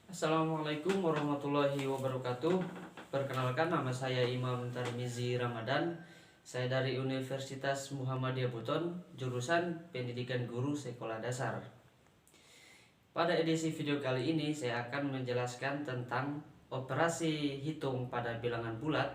Assalamualaikum warahmatullahi wabarakatuh. Perkenalkan, nama saya Imam Tarmizi Ramadan. Saya dari Universitas Muhammadiyah Buton, jurusan Pendidikan Guru Sekolah Dasar. Pada edisi video kali ini saya akan menjelaskan tentang operasi hitung pada bilangan bulat,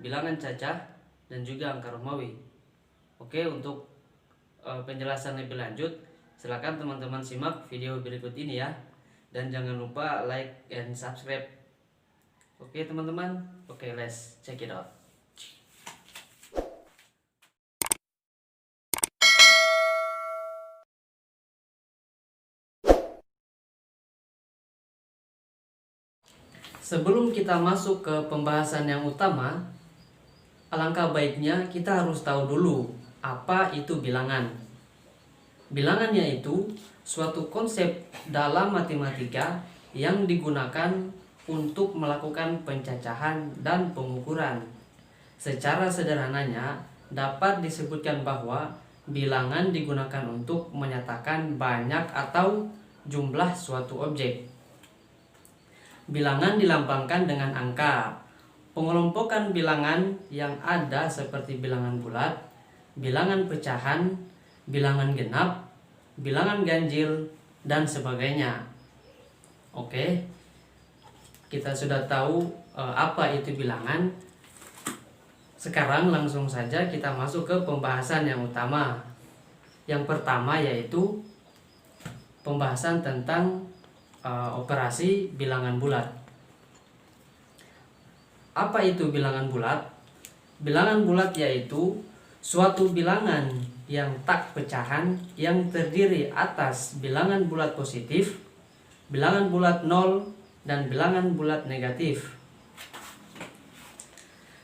bilangan cacah, dan juga angka Romawi. Oke, untuk penjelasan lebih lanjut, silakan teman-teman simak video berikut ini ya. Dan jangan lupa like and subscribe. Oke teman-teman, oke, let's check it out. Sebelum kita masuk ke pembahasan yang utama, alangkah baiknya kita harus tahu dulu apa itu bilangan. Bilangan yaitu suatu konsep dalam matematika yang digunakan untuk melakukan pencacahan dan pengukuran. Secara sederhananya dapat disebutkan bahwa bilangan digunakan untuk menyatakan banyak atau jumlah suatu objek. Bilangan dilambangkan dengan angka. Pengelompokan bilangan yang ada seperti bilangan bulat, bilangan pecahan, bilangan genap, bilangan ganjil, dan sebagainya. Oke, kita sudah tahu apa itu bilangan. Sekarang langsung saja kita masuk ke pembahasan yang utama. Yang pertama yaitu pembahasan tentang operasi bilangan bulat. Apa itu bilangan bulat? Bilangan bulat yaitu suatu bilangan yang tak pecahan yang terdiri atas bilangan bulat positif, bilangan bulat 0, dan bilangan bulat negatif.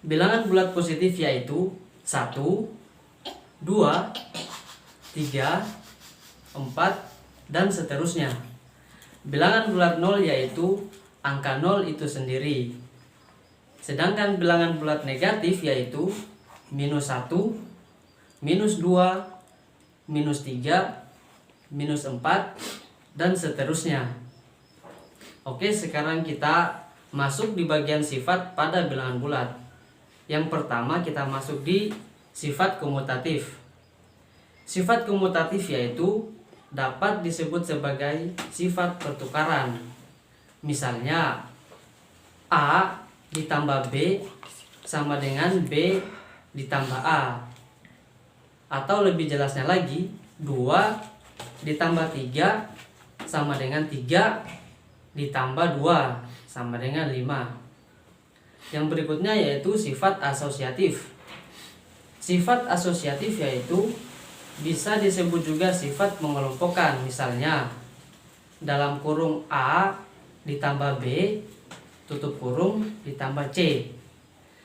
Bilangan bulat positif yaitu 1, 2, 3, 4, dan seterusnya. Bilangan bulat 0 yaitu angka 0 itu sendiri. Sedangkan bilangan bulat negatif yaitu -1, -2, -3, -4, dan seterusnya. Oke, sekarang kita masuk di bagian sifat pada bilangan bulat. Yang pertama kita masuk di sifat komutatif. Sifat komutatif yaitu dapat disebut sebagai sifat pertukaran. Misalnya A ditambah B sama dengan B ditambah A. Atau lebih jelasnya lagi, 2 ditambah 3 sama dengan 3 ditambah 2 sama dengan 5. Yang berikutnya yaitu sifat asosiatif. Sifat asosiatif yaitu bisa disebut juga sifat mengelompokkan. Misalnya dalam kurung A ditambah B tutup kurung ditambah C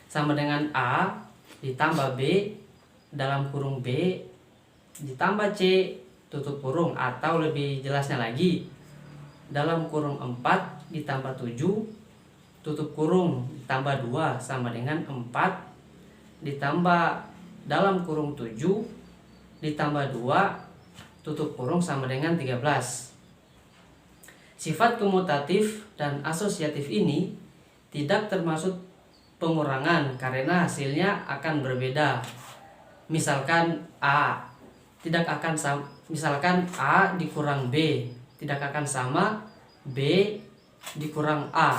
sama dengan A ditambah B dalam kurung B ditambah C tutup kurung, atau lebih jelasnya lagi dalam kurung 4 ditambah 7 tutup kurung ditambah 2 sama dengan 4 ditambah dalam kurung 7 ditambah 2 tutup kurung sama dengan 13. Sifat komutatif dan asosiatif ini tidak termasuk pengurangan karena hasilnya akan berbeda. Misalkan A tidak akan sama, misalkan A dikurang B tidak akan sama B dikurang A.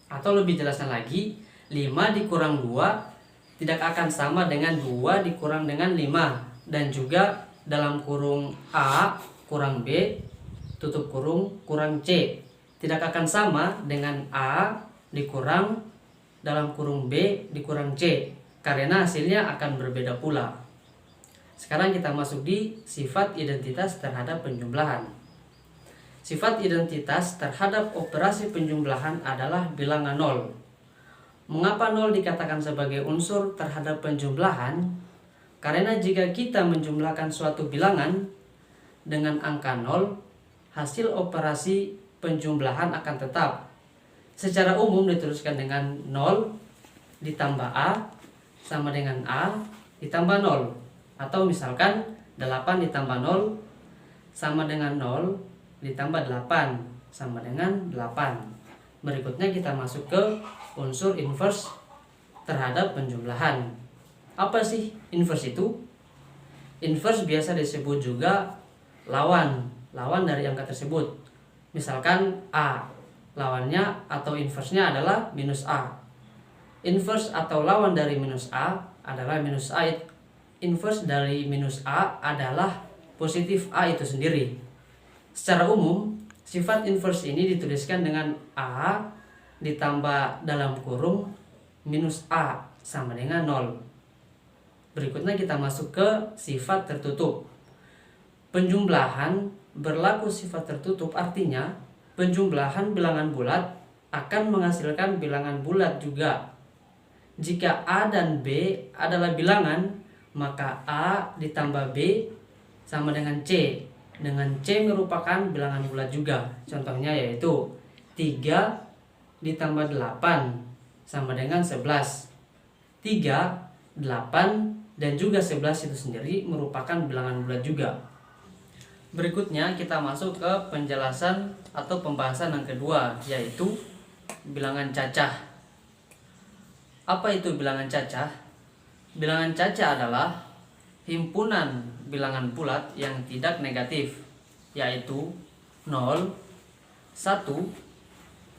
Atau lebih jelasnya lagi, 5 dikurang 2 tidak akan sama dengan 2 dikurang dengan 5. Dan juga dalam kurung A kurang B tutup kurung kurang C tidak akan sama dengan A dikurang dalam kurung B dikurang C, karena hasilnya akan berbeda pula. Sekarang kita masuk di sifat identitas terhadap penjumlahan. Sifat identitas terhadap operasi penjumlahan adalah bilangan 0. Mengapa 0 dikatakan sebagai unsur terhadap penjumlahan? Karena jika kita menjumlahkan suatu bilangan dengan angka 0, hasil operasi penjumlahan akan tetap. Secara umum diteruskan dengan 0 ditambah A sama dengan A ditambah 0. Atau misalkan 8 ditambah 0 sama dengan 0 ditambah 8 sama dengan 8. Berikutnya kita masuk ke unsur inverse terhadap penjumlahan. Apa sih inverse itu? Inverse biasa disebut juga lawan dari angka tersebut. Misalkan A, lawannya atau inverse-nya adalah minus A. Inverse atau lawan dari minus A adalah minus A. Inverse dari minus A adalah positif A itu sendiri. Secara umum, sifat inverse ini dituliskan dengan A ditambah dalam kurung minus A sama dengan 0. Berikutnya kita masuk ke sifat tertutup. Penjumlahan berlaku sifat tertutup, artinya penjumlahan bilangan bulat akan menghasilkan bilangan bulat juga. Jika A dan B adalah bilangan, maka A ditambah B sama dengan C. Dengan C merupakan bilangan bulat juga. Contohnya yaitu 3 ditambah 8 sama dengan 11. 3, 8, dan juga 11 itu sendiri merupakan bilangan bulat juga. Berikutnya kita masuk ke penjelasan atau pembahasan yang kedua, yaitu bilangan cacah. Apa itu bilangan cacah? Bilangan cacah adalah himpunan bilangan bulat yang tidak negatif, yaitu 0, 1,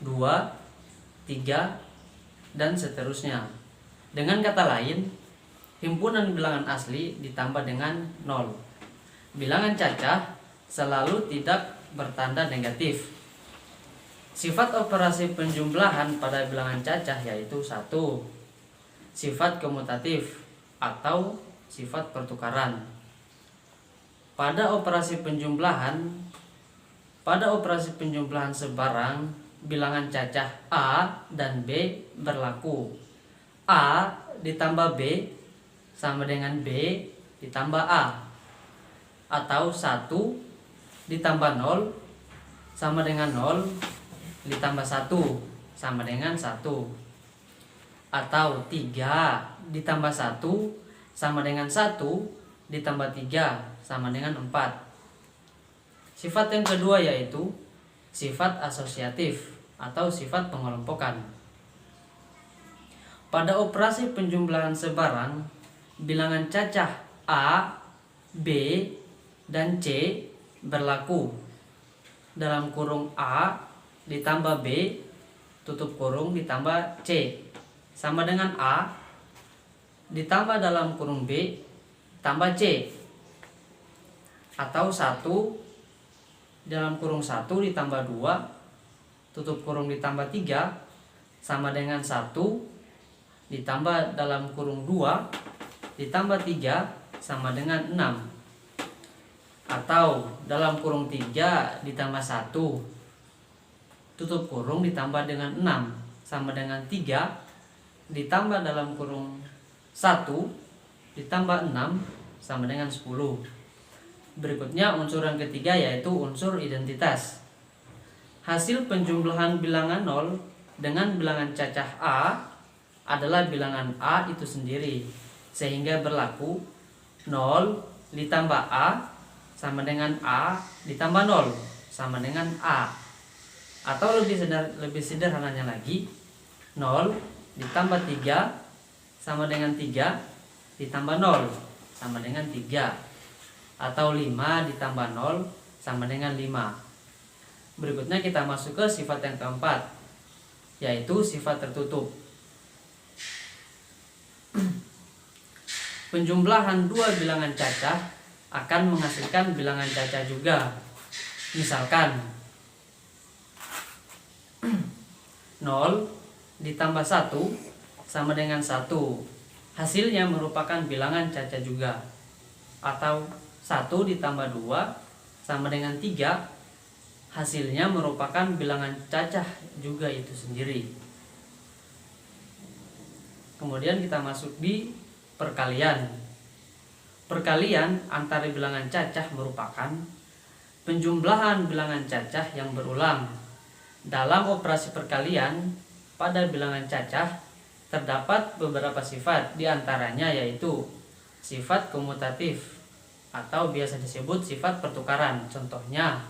2, 3, dan seterusnya. Dengan kata lain, himpunan bilangan asli ditambah dengan 0. Bilangan cacah selalu tidak bertanda negatif. Sifat operasi penjumlahan pada bilangan cacah yaitu 1. Sifat komutatif atau sifat pertukaran. Pada operasi penjumlahan sebarang, bilangan cacah A dan B berlaku. A ditambah B sama dengan B ditambah A, atau 1 ditambah 0 sama dengan 0 ditambah 1 sama dengan 1, atau 3 ditambah 1 sama dengan 1 ditambah 3 sama dengan 4. Sifat yang kedua yaitu sifat asosiatif atau sifat pengelompokan. Pada operasi penjumlahan sebarang, bilangan cacah A, B, dan C berlaku. Dalam kurung A ditambah B, tutup kurung ditambah C, sama dengan A ditambah dalam kurung B tambah C, atau 1 dalam kurung 1 ditambah 2 tutup kurung ditambah 3 sama dengan 1 ditambah dalam kurung 2 ditambah 3 sama dengan 6, atau dalam kurung 3 ditambah 1 tutup kurung ditambah dengan 6 sama dengan 3 ditambah dalam kurung 1 ditambah 6 sama dengan 10. Berikutnya unsur yang ketiga yaitu unsur identitas. Hasil penjumlahan bilangan 0 dengan bilangan cacah A adalah bilangan A itu sendiri, sehingga berlaku 0 ditambah A sama dengan A ditambah 0 sama dengan A, atau lebih sederhananya lagi 0 ditambah 3 sama dengan 3 ditambah 0 sama dengan 3, atau 5 ditambah 0 sama dengan 5. Berikutnya kita masuk ke sifat yang keempat, yaitu sifat tertutup. Penjumlahan dua bilangan cacah akan menghasilkan bilangan cacah juga. Misalkan 0 ditambah 1 sama dengan 1, hasilnya merupakan bilangan cacah juga. Atau 1 ditambah 2 sama dengan 3, hasilnya merupakan bilangan cacah juga itu sendiri. Kemudian kita masuk di perkalian. Perkalian antara bilangan cacah merupakan penjumlahan bilangan cacah yang berulang. Dalam operasi perkalian pada bilangan cacah terdapat beberapa sifat, diantaranya yaitu sifat komutatif atau biasa disebut sifat pertukaran. Contohnya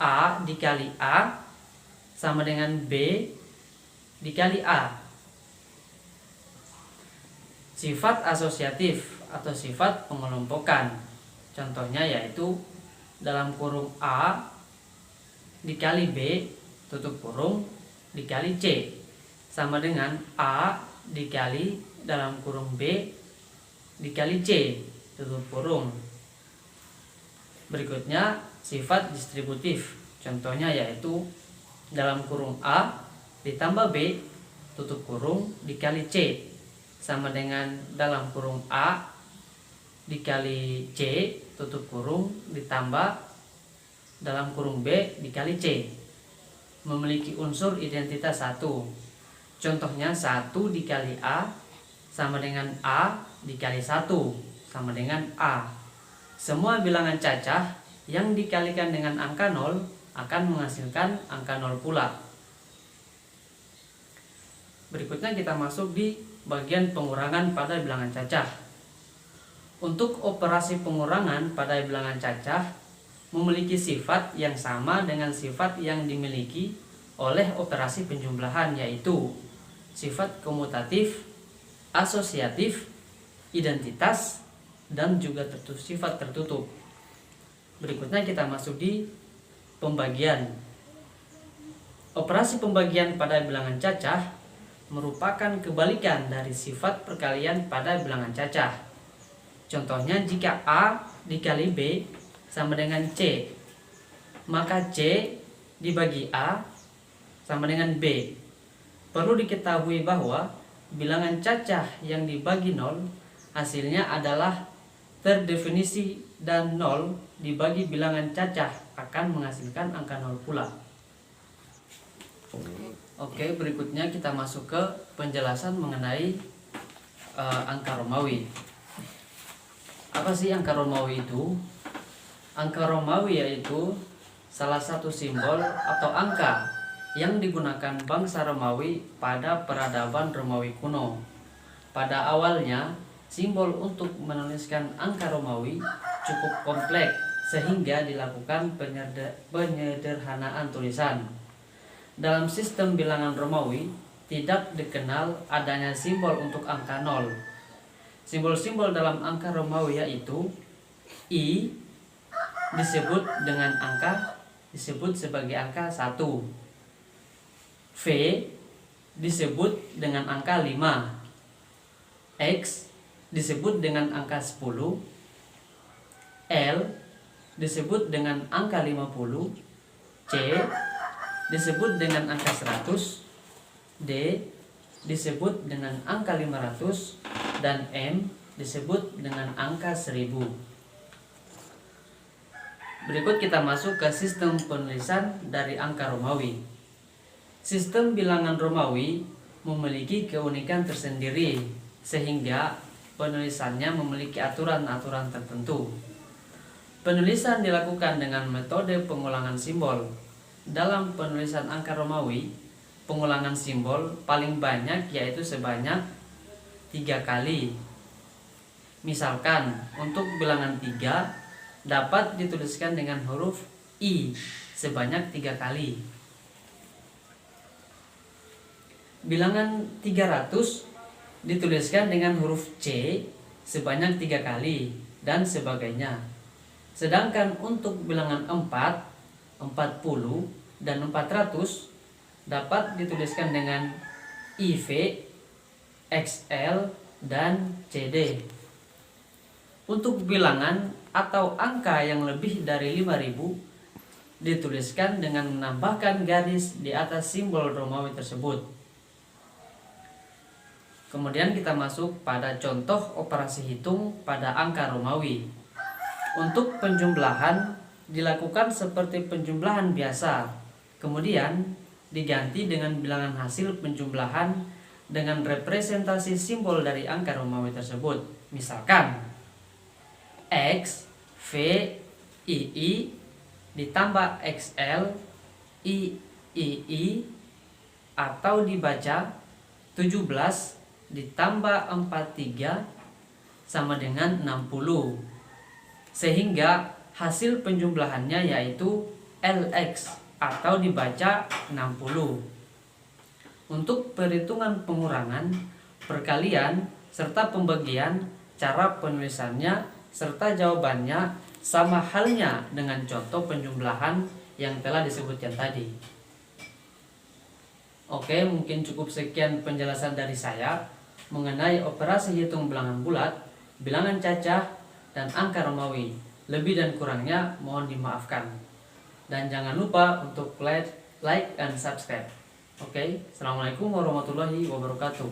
A dikali A sama dengan B dikali A. Sifat asosiatif atau sifat pengelompokan, contohnya yaitu dalam kurung A dikali B tutup kurung dikali C sama dengan A dikali dalam kurung B dikali C tutup kurung. Berikutnya sifat distributif, contohnya yaitu dalam kurung A ditambah B tutup kurung dikali C sama dengan dalam kurung A dikali C tutup kurung ditambah dalam kurung B dikali C. Memiliki unsur identitas 1. Contohnya 1 dikali A sama dengan A dikali 1 sama dengan A. Semua bilangan cacah yang dikalikan dengan angka 0 akan menghasilkan angka 0 pula. Berikutnya kita masuk di bagian pengurangan pada bilangan cacah. Untuk operasi pengurangan pada bilangan cacah memiliki sifat yang sama dengan sifat yang dimiliki oleh operasi penjumlahan, yaitu sifat komutatif, asosiatif, identitas, dan juga sifat tertutup. Berikutnya kita masuk di pembagian. Operasi pembagian pada bilangan cacah merupakan kebalikan dari sifat perkalian pada bilangan cacah. Contohnya jika A dikali B sama dengan C, maka C dibagi A sama dengan B. Perlu diketahui bahwa bilangan cacah yang dibagi 0 hasilnya adalah terdefinisi dan 0 dibagi bilangan cacah akan menghasilkan angka 0 pula. Oke, berikutnya kita masuk ke penjelasan mengenai angka Romawi. Apa sih angka Romawi itu? Angka Romawi yaitu salah satu simbol atau angka yang digunakan bangsa Romawi pada peradaban Romawi kuno. Pada awalnya, simbol untuk menuliskan angka Romawi cukup kompleks sehingga dilakukan penyederhanaan tulisan. Dalam sistem bilangan Romawi, tidak dikenal adanya simbol untuk angka 0. Simbol-simbol dalam angka Romawi yaitu I disebut sebagai angka 1. V disebut dengan angka 5. X disebut dengan angka 10. L disebut dengan angka 50. C disebut dengan angka 100. D disebut dengan angka 500 dan M disebut dengan angka 1000. Berikut kita masuk ke sistem penulisan dari angka Romawi. Sistem bilangan Romawi memiliki keunikan tersendiri sehingga penulisannya memiliki aturan-aturan tertentu. Penulisan dilakukan dengan metode pengulangan simbol. Dalam penulisan angka Romawi, pengulangan simbol paling banyak yaitu sebanyak 3 kali. Misalkan untuk bilangan 3 dapat dituliskan dengan huruf I sebanyak 3 kali. Bilangan 300 dituliskan dengan huruf C sebanyak 3 kali dan sebagainya. Sedangkan untuk bilangan 4, 40 dan 400 dapat dituliskan dengan IV, XL, dan CD. Untuk bilangan atau angka yang lebih dari 5000 dituliskan dengan menambahkan garis di atas simbol Romawi tersebut. Kemudian kita masuk pada contoh operasi hitung pada angka Romawi. Untuk penjumlahan dilakukan seperti penjumlahan biasa, kemudian diganti dengan bilangan hasil penjumlahan dengan representasi simbol dari angka Romawi tersebut. Misalkan X, V, II ditambah XL, III, atau dibaca 17 ditambah 43 sama dengan 60. Sehingga hasil penjumlahannya yaitu LX atau dibaca 60. Untuk perhitungan pengurangan, perkalian, serta pembagian, cara penulisannya, serta jawabannya sama halnya dengan contoh penjumlahan yang telah disebutkan tadi. Oke, mungkin cukup sekian penjelasan dari saya mengenai operasi hitung bilangan bulat, bilangan cacah, dan angka Romawi. Lebih dan kurangnya mohon dimaafkan. Dan jangan lupa untuk like dan subscribe. Oke, Assalamualaikum warahmatullahi wabarakatuh.